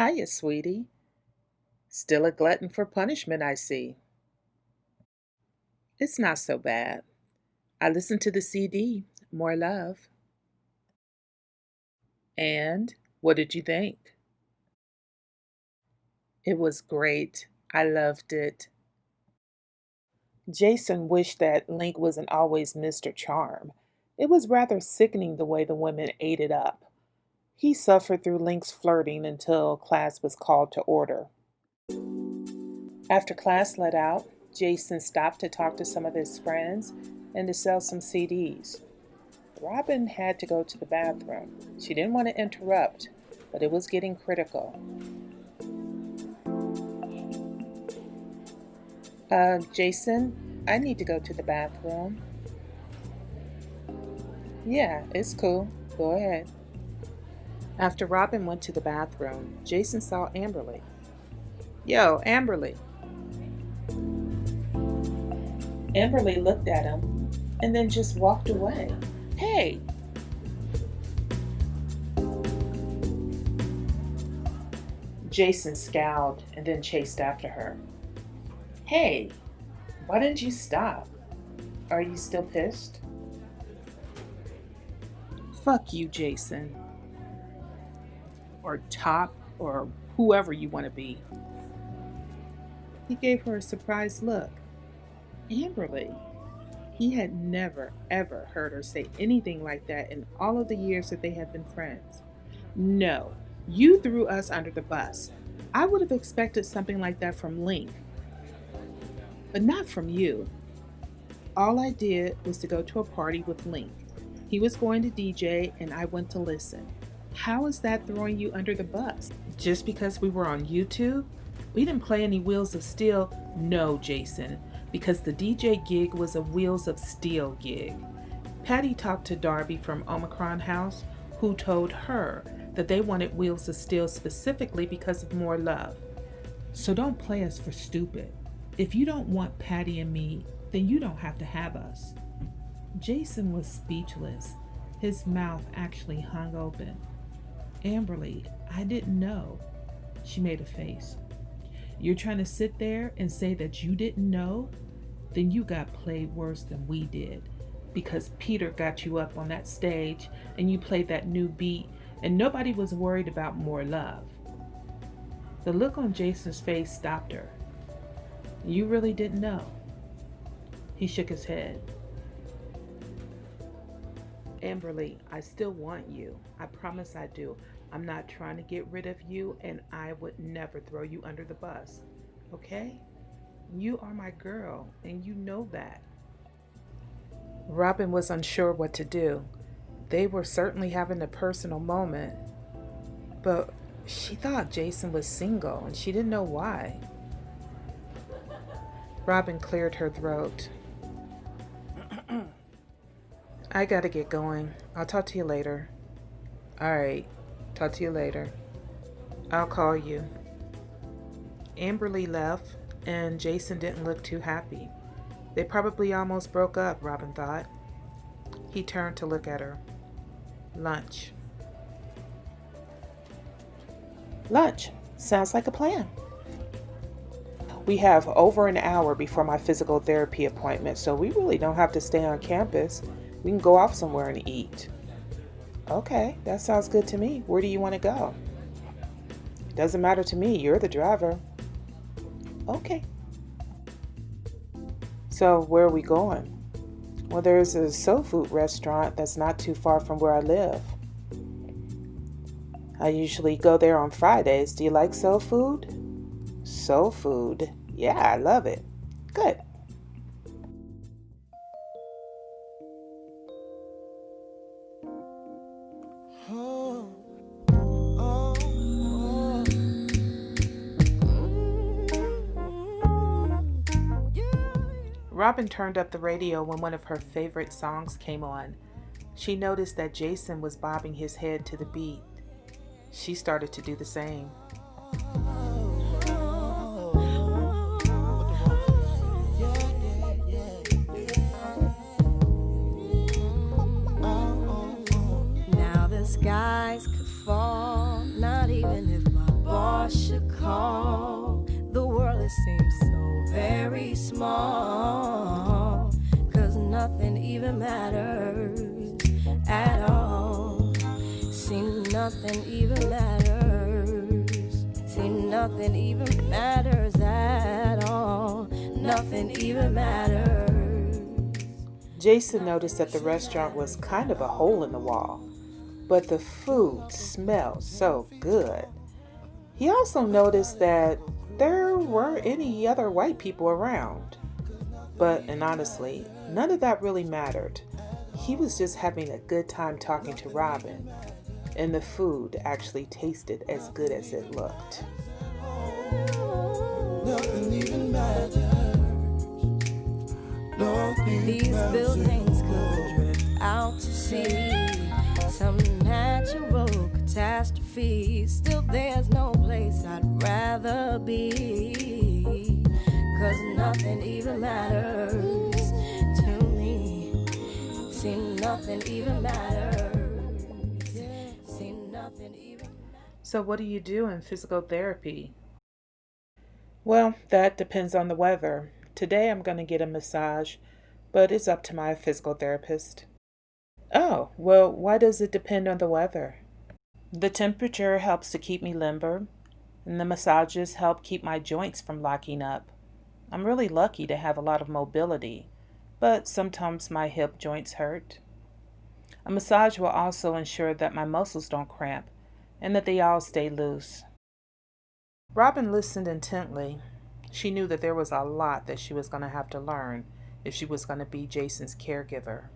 Hiya, sweetie. Still a glutton for punishment, I see. It's not so bad. I listened to the CD, More Love. And what did you think? It was great. I loved it. Jason wished that Link wasn't always Mr. Charm. It was rather sickening the way the women ate it up. He suffered through Link's flirting until class was called to order. After class let out, Jason stopped to talk to some of his friends and to sell some CDs. Robin had to go to the bathroom. She didn't want to interrupt, but it was getting critical. Jason, I need to go to the bathroom. Yeah, it's cool. Go ahead. After Robin went to the bathroom, Jason saw Amberly. Yo, Amberly. Amberly looked at him and then just walked away. Hey! Jason scowled and then chased after her. Hey, why didn't you stop? Are you still pissed? Fuck you, Jason. Or Top, or whoever you want to be. He gave her a surprised look. Amberly. He had never, ever heard her say anything like that in all of the years that they had been friends. No, you threw us under the bus. I would have expected something like that from Link, but not from you. All I did was to go to a party with Link. He was going to DJ and I went to listen. How is that throwing you under the bus? Just because we were on YouTube? We didn't play any Wheels of Steel? No, Jason, because the DJ gig was a Wheels of Steel gig. Patty talked to Darby from Omicron House, who told her that they wanted Wheels of Steel specifically because of More Love. So don't play us for stupid. If you don't want Patty and me, then you don't have to have us. Jason was speechless. His mouth actually hung open. Amberly, I didn't know. She made a face. You're trying to sit there and say that you didn't know? Then you got played worse than we did. Because Peter got you up on that stage and you played that new beat and nobody was worried about More Love. The look on Jason's face stopped her. You really didn't know? He shook his head. Amberly, I still want you. I promise I do. I'm not trying to get rid of you, and I would never throw you under the bus. Okay? You are my girl, and you know that. Robin was unsure what to do. They were certainly having a personal moment, but she thought Jason was single, and she didn't know why. Robin cleared her throat. I gotta get going. I'll talk to you later. All right. Talk to you later. I'll call you. Amberly left, and Jason didn't look too happy. They probably almost broke up, Robin thought. He turned to look at her. Lunch. Lunch. Sounds like a plan. We have over an hour before my physical therapy appointment, so we really don't have to stay on campus. We can go off somewhere and eat. Okay, that sounds good to me. Where do you want to go? Doesn't matter to me. You're the driver. Okay. So where are we going? Well, there's a soul food restaurant that's not too far from where I live. I usually go there on Fridays. Do you like soul food? Soul food? Yeah, I love it. Good. Robin turned up the radio when one of her favorite songs came on. She noticed that Jason was bobbing his head to the beat. She started to do the same. Now the skies could fall, not even if my ball seems so very small, 'cause nothing even matters at all. Seems nothing even matters. Seems nothing even matters at all. Nothing even matters. Jason noticed that the restaurant was kind of a hole in the wall, but the food smelled so good. He also noticed that there weren't any other white people around. And honestly, none of that really mattered. He was just having a good time talking to Robin, and the food actually tasted as good as it looked. Nothing even matters. These buildings could drift out to sea. Some natural catastrophe. Still there's no place I'd rather be. 'Cause nothing even matters to me. Seem nothing even matters. Seem nothing even matters. So, what do you do in physical therapy? Well, that depends on the weather. Today I'm going to get a massage, but it's up to my physical therapist. Oh, well, why does it depend on the weather? The temperature helps to keep me limber, and the massages help keep my joints from locking up. I'm really lucky to have a lot of mobility, but sometimes my hip joints hurt. A massage will also ensure that my muscles don't cramp and that they all stay loose. Robin listened intently. She knew that there was a lot that she was going to have to learn if she was going to be Jason's caregiver.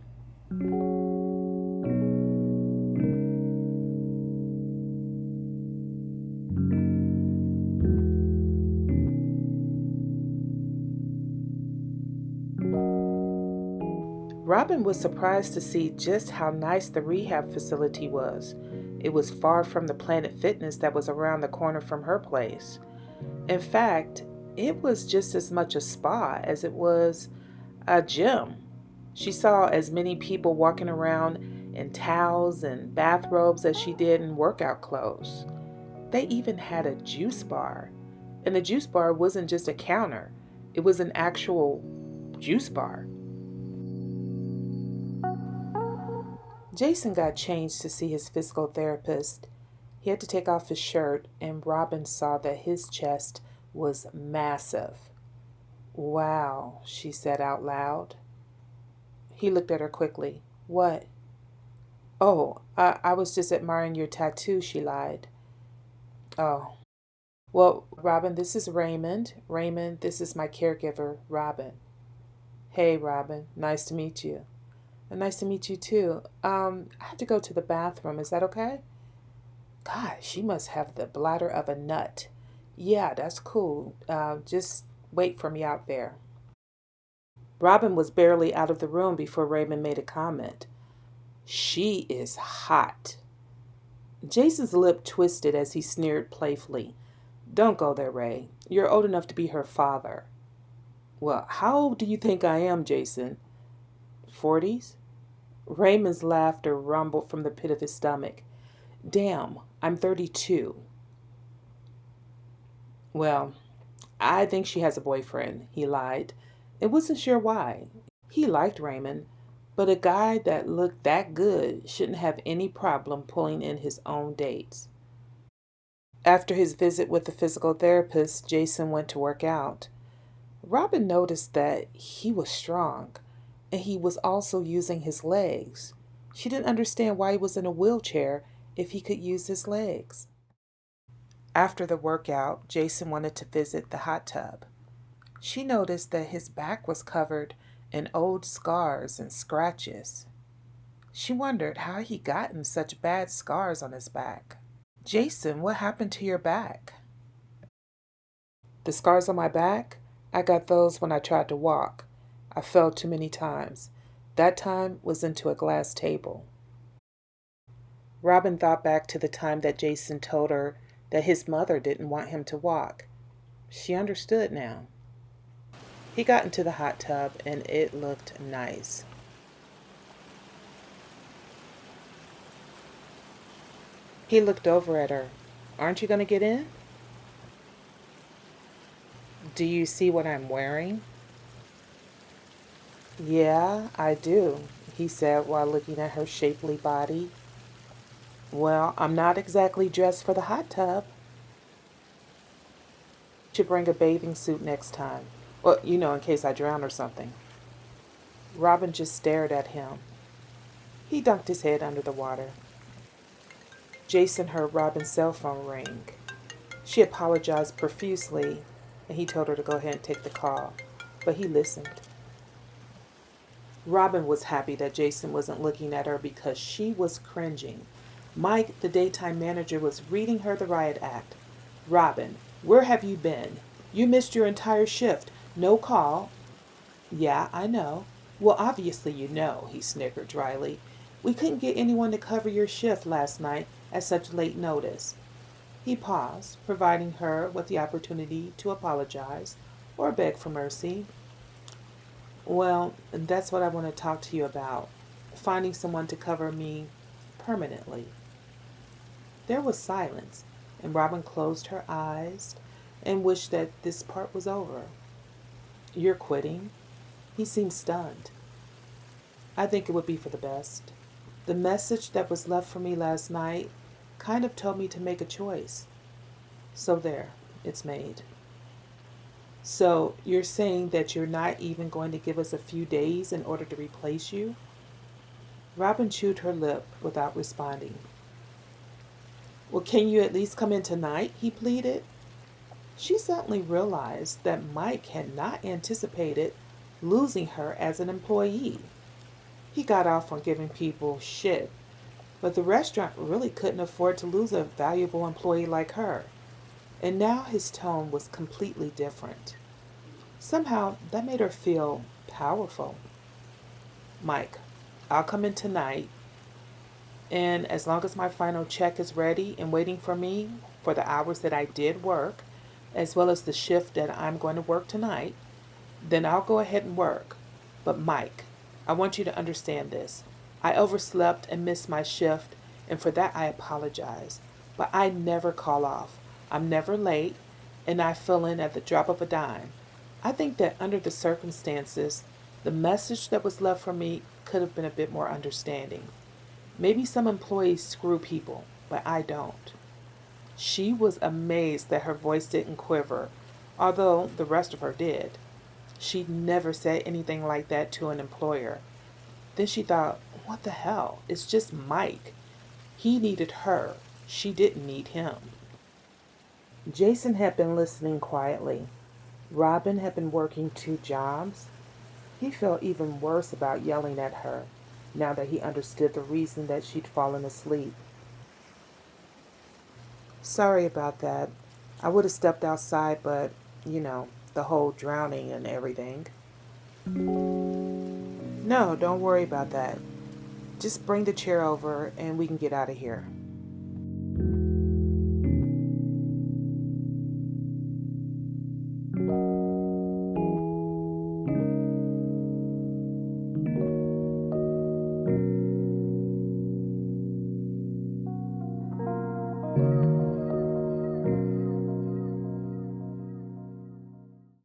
Robin was surprised to see just how nice the rehab facility was. It was far from the Planet Fitness that was around the corner from her place. In fact, it was just as much a spa as it was a gym. She saw as many people walking around in towels and bathrobes as she did in workout clothes. They even had a juice bar. And the juice bar wasn't just a counter, it was an actual juice bar. Jason got changed to see his physical therapist. He had to take off his shirt, and Robin saw that his chest was massive. "Wow," she said out loud. He looked at her quickly. "What?" "Oh, I was just admiring your tattoo," she lied. "Oh. Well, Robin, this is Raymond. Raymond, this is my caregiver, Robin." "Hey, Robin. Nice to meet you." "Nice to meet you too. I have to go to the bathroom. Is that okay?" God, she must have the bladder of a nut. "Yeah, that's cool. Just wait for me out there." Robin was barely out of the room before Raymond made a comment. "She is hot." Jason's lip twisted as he sneered playfully. "Don't go there, Ray. You're old enough to be her father." "Well, how old do you think I am, Jason?" "40s?" Raymond's laughter rumbled from the pit of his stomach. "Damn, I'm 32. "Well, I think she has a boyfriend," he lied, and wasn't sure why. He liked Raymond, but a guy that looked that good shouldn't have any problem pulling in his own dates. After his visit with the physical therapist, Jason went to work out. Robin noticed that he was strong, and he was also using his legs. She didn't understand why he was in a wheelchair if he could use his legs. After the workout, Jason wanted to visit the hot tub. She noticed that his back was covered in old scars and scratches. She wondered how he gotten such bad scars on his back. "Jason, what happened to your back?" "The scars on my back? I got those when I tried to walk. I fell too many times. That time was into a glass table." Robin thought back to the time that Jason told her that his mother didn't want him to walk. She understood now. He got into the hot tub and it looked nice. He looked over at her. "Aren't you going to get in?" Do you see what I'm wearing? Yeah, I do, he said while looking at her shapely body. Well, I'm not exactly dressed for the hot tub. Should bring a bathing suit next time. Well, in case I drown or something. Robin just stared at him. He dunked his head under the water. Jason heard Robin's cell phone ring. She apologized profusely, and he told her to go ahead and take the call, but he listened. Robin was happy that Jason wasn't looking at her because she was cringing. Mike, the daytime manager, was reading her the riot act. Robin, where have you been? You missed your entire shift. No call. Yeah, I know. Well, obviously you know, he snickered dryly. We couldn't get anyone to cover your shift last night at such late notice. He paused, providing her with the opportunity to apologize or beg for mercy. Well, that's what I want to talk to you about. Finding someone to cover me permanently. There was silence, and Robin closed her eyes and wished that this part was over. You're quitting? He seemed stunned. I think it would be for the best. The message that was left for me last night kind of told me to make a choice. So there, it's made. So you're saying that you're not even going to give us a few days in order to replace you? Robin chewed her lip without responding. Well, can you at least come in tonight? He pleaded. She suddenly realized that Mike had not anticipated losing her as an employee. He got off on giving people shit, but the restaurant really couldn't afford to lose a valuable employee like her. And now his tone was completely different. Somehow that made her feel powerful. Mike, I'll come in tonight, and as long as my final check is ready and waiting for me for the hours that I did work, as well as the shift that I'm going to work tonight, then I'll go ahead and work. But Mike, I want you to understand this. I overslept and missed my shift, and for that I apologize. But I never call off. I'm never late, and I fill in at the drop of a dime. I think that under the circumstances, the message that was left for me could have been a bit more understanding. Maybe some employees screw people, but I don't. She was amazed that her voice didn't quiver, although the rest of her did. She'd never said anything like that to an employer. Then she thought, what the hell? It's just Mike. He needed her. She didn't need him. Jason had been listening quietly. Robin had been working two jobs. He felt even worse about yelling at her, now that he understood the reason that she'd fallen asleep. Sorry about that. I would have stepped outside, but, the whole drowning and everything. No, don't worry about that. Just bring the chair over and we can get out of here.